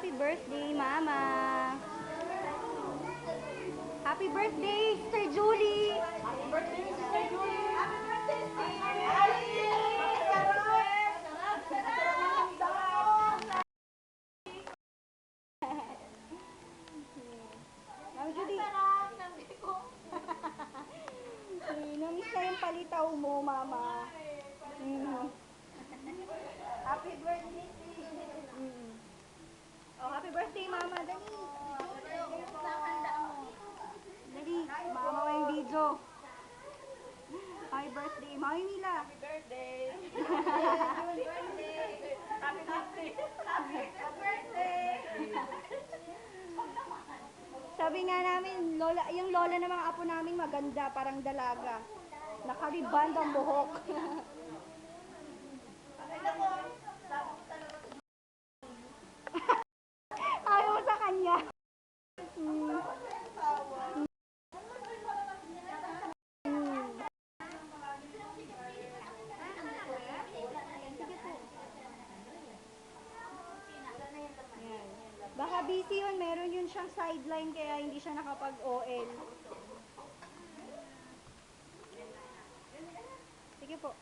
Happy birthday, Mama! Happy birthday, Sister Julie! Happy birthday, Sister Julie! Happy birthday, Ma'am Judy! Namiss na yung palitaw mo, Mama. Happy birthday, Oh, happy birthday, Mama. Dali. Dali. Mama mo yung video. Happy birthday. Mami Mila. Happy birthday! Happy birthday! Happy birthday! Happy birthday! Sabi nga namin, lola, yung lola ng mga apo namin maganda, parang dalaga. Nakariband ang buhok. Ayaw mo sa kanya. Baka busy yun, meron yun siyang sideline kaya hindi siya nakapag-OL. Sige po.